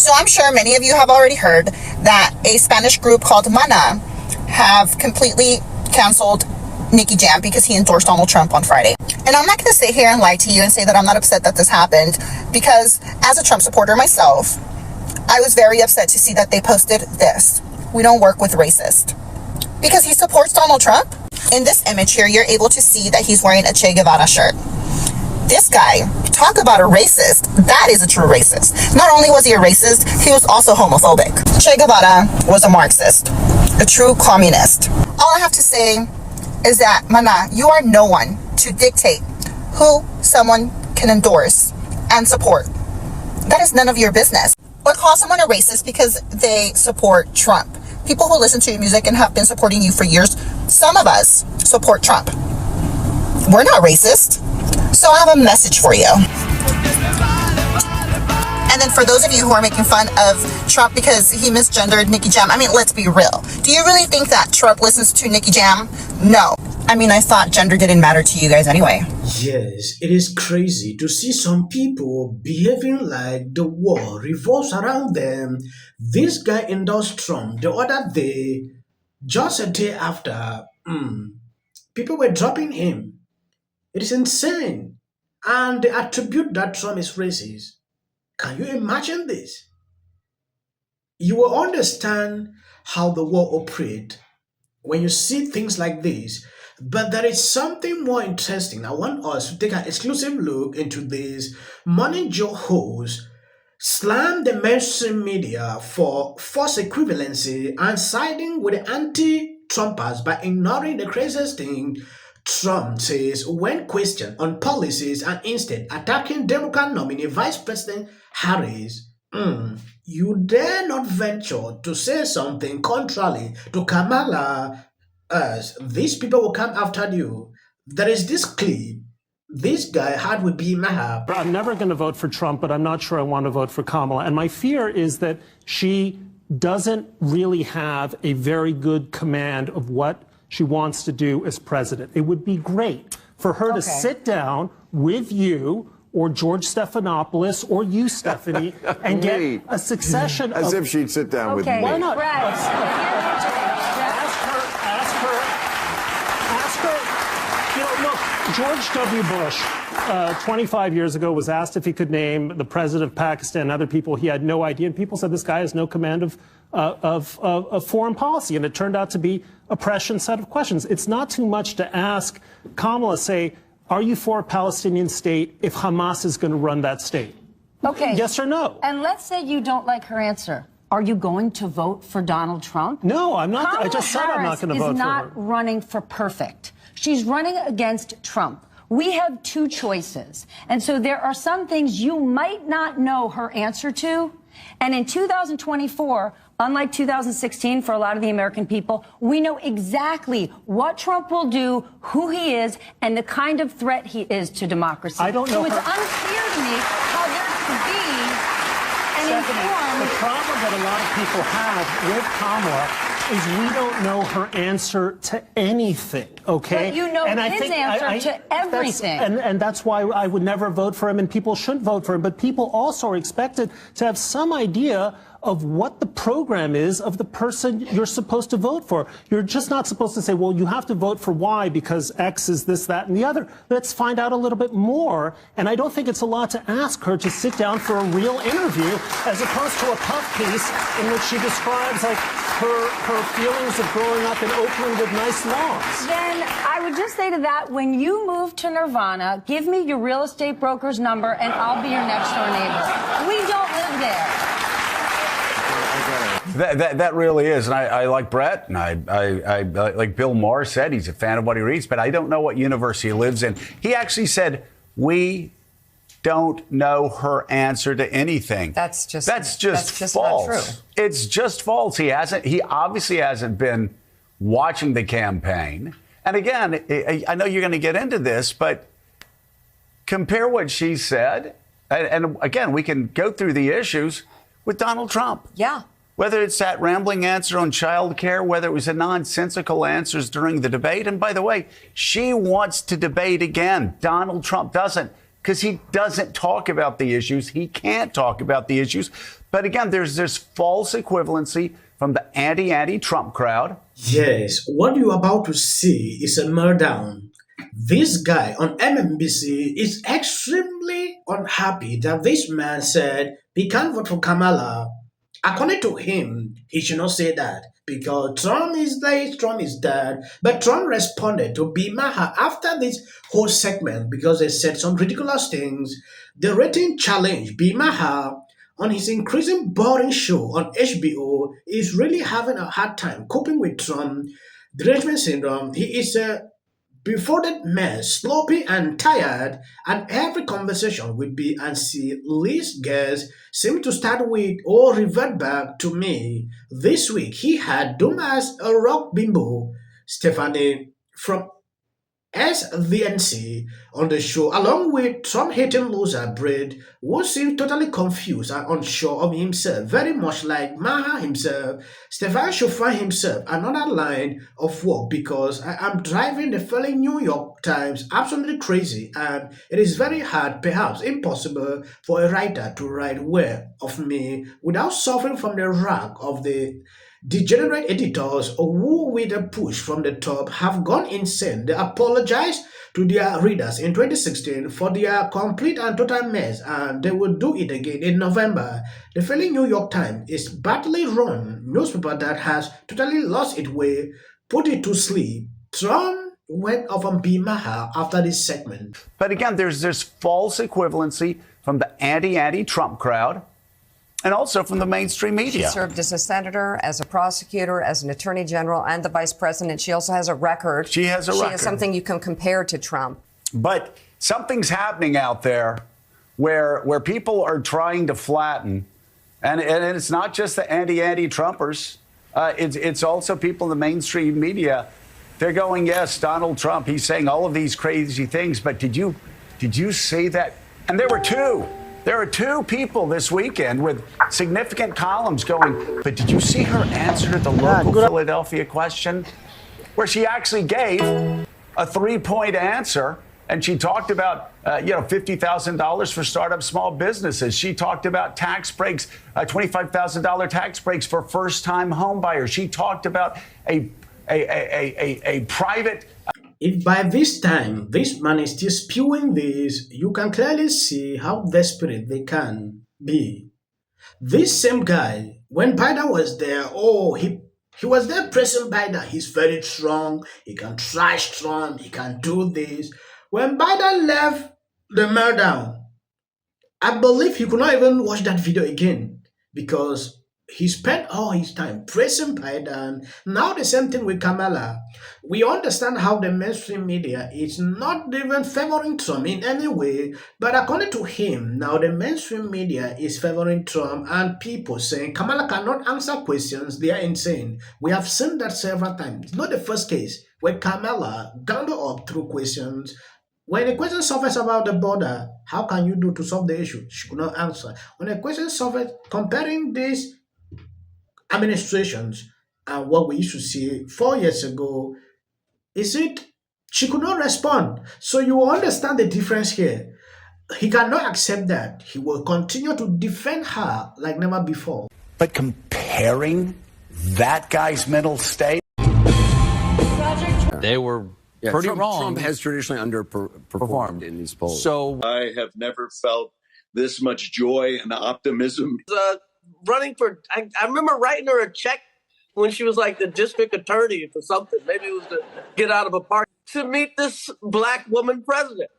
So I'm sure many of you have already heard that a Spanish group called Mana have completely canceled Nicky Jam because he endorsed Donald Trump on Friday. And I'm not going to sit here and lie to you and say that I'm not upset that this happened, because as a Trump supporter myself, I was very upset to see that they posted this: "We don't work with racists," because he supports Donald Trump. In this image here, you're able to see that he's wearing a Che Guevara shirt. This guy, talk about a racist. That is a true racist. Not only was he a racist, he was also homophobic. Che Guevara was a Marxist, a true communist. All I have to say is that, Mana, you are no one to dictate who someone can endorse and support. That is none of your business. Or call someone a racist because they support Trump. People who listen to your music and have been supporting you for years, some of us support Trump. We're not racist. So I have a message for you. And then for those of you who are making fun of Trump because he misgendered Nicky Jam, I mean, let's be real. Do you really think that Trump listens to Nicky Jam? No. I mean, I thought gender didn't matter to you guys anyway. Yes, it is crazy to see some people behaving like the world revolves around them. This guy endorsed Trump the other day, just a day after. People were dropping him. It is insane. And they attribute that Trump is racist. Can you imagine this? You will understand how the world operates when you see things like this. But there is something more interesting. I want us to take an exclusive look into this. Morning Joe host slammed the mainstream media for false equivalency and siding with the anti-Trumpers by ignoring the craziest thing Trump says when questioned on policies and instead attacking Democrat nominee Vice President Harris. You dare not venture to say something contrary to Kamala, as these people will come after you. There is this clip this guy had with Maher. I'm never going to vote for Trump, but I'm not sure I want to vote for Kamala. And my fear is that she doesn't really have a very good command of what she wants to do as president. It would be great for her to sit down with you or George Stephanopoulos or you, Stephanie, and get a succession As if she'd sit down with me. Why not? Brett. Ask her, you know, look, George W. Bush, 25 years ago, was asked if he could name the president of Pakistan and other people. He had no idea. And people said this guy has no command of foreign policy. And it turned out to be a prescient set of questions. It's not too much to ask Kamala, say, are you for a Palestinian state if Hamas is going to run that state? Okay. Yes or no? And let's say you don't like her answer. Are you going to vote for Donald Trump? No, I'm not. Kamala I just said I'm not going to vote for her. Harris is not running for perfect. She's running against Trump. We have two choices. And so there are some things you might not know her answer to. And in 2024, unlike 2016 for a lot of the American people, we know exactly what Trump will do, who he is, and the kind of threat he is to democracy. I don't know. So it's unclear to me how there could be an informed... The problem that a lot of people have with Kamala is we don't know her answer to anything, okay? But you know his answer to everything. And that's why I would never vote for him, and people shouldn't vote for him. But people also are expected to have some idea of what the program is of the person you're supposed to vote for. You're just not supposed to say, well, you have to vote for Y because X is this, that, and the other. Let's find out a little bit more. And I don't think it's a lot to ask her to sit down for a real interview as opposed to a puff piece in which she describes like her feelings of growing up in Oakland with nice lawns. Then I would just say to that, when you move to Nirvana, give me your real estate broker's number and I'll be your next door neighbor. We don't live there. That really is, and I like Brett, and I like Bill Maher said, he's a fan of what he reads, but I don't know what universe he lives in. He actually said, we don't know her answer to anything. That's just false. not true. It's just false. He obviously hasn't been watching the campaign. And again, I know you're going to get into this, but compare what she said, and again, we can go through the issues with Donald Trump. Yeah. Whether it's that rambling answer on child care, whether it was the nonsensical answers during the debate. And by the way, she wants to debate again. Donald Trump doesn't. because he doesn't talk about the issues. He can't talk about the issues. But again, there's this false equivalency from the anti-Trump crowd. Yes, what you're about to see is a meltdown. This guy on MMBC is extremely unhappy that this man said he can't vote for Kamala. According to him, he should not say that because Trump is there, Trump is dead. But Trump responded to Maher after this whole segment because they said some ridiculous things. The rating challenge Maher on his increasing boring show on HBO is really having a hard time coping with Trump derangement syndrome. He is a befolded mess, sloppy and tired, and every conversation with B and C least guests seem to start with or revert back to me. This week he had Dumas a rock bimbo, Stephanie from SVNC on the show, along with Trump-hating loser Brad, who seemed totally confused and unsure of himself, very much like Maher himself. Stefan should find himself another line of work because I am driving the felling New York Times absolutely crazy, and it is very hard, perhaps impossible, for a writer to write well of me without suffering from the wrath of the degenerate editors who, with a push from the top, have gone insane. They apologized to their readers in 2016 for their complete and total mess, and they will do it again in November. The failing New York Times is badly run newspaper that has totally lost its way, put it to sleep. Trump went off on Maher after this segment. But again, there's this false equivalency from the anti-Trump crowd and also from the mainstream media. She served as a senator, as a prosecutor, as an attorney general, and the vice president. She also has a record. She has a record. She has something you can compare to Trump. But something's happening out there where people are trying to flatten, and it's not just the anti-Trumpers. It's also people in the mainstream media. They're going, yes, Donald Trump, he's saying all of these crazy things, but did you see that? And there were two. There are two people this weekend with significant columns going, but did you see her answer to the local Philadelphia question? Where she actually gave a 3-point answer, and she talked about, $50,000 for startup small businesses. She talked about tax breaks, $25,000 tax breaks for first-time home buyers. She talked about a private. If by this time this man is still spewing this, you can clearly see how desperate they can be. This same guy, when Biden was there, he was there pressing Biden. He's very strong. He can trash Trump. He can do this. When Biden left the meltdown, I believe he could not even watch that video again because he spent all his time praising Biden. Now the same thing with Kamala. We understand how the mainstream media is not even favoring Trump in any way, but according to him, now the mainstream media is favoring Trump, and people saying Kamala cannot answer questions. They are insane. We have seen that several times. It's not the first case where Kamala gambled up through questions. When a question surfaces about the border, how can you do to solve the issue? She could not answer. When a question surfaces comparing these administrations and what we used to see 4 years ago, she could not respond. So you understand the difference here. He cannot accept that. He will continue to defend her like never before. But comparing that guy's mental state? They were pretty wrong. Trump has traditionally underperformed in these polls. So I have never felt this much joy and optimism. Running for, I remember writing her a check when she was like the district attorney for something. Maybe it was to get out of a party to meet this black woman president.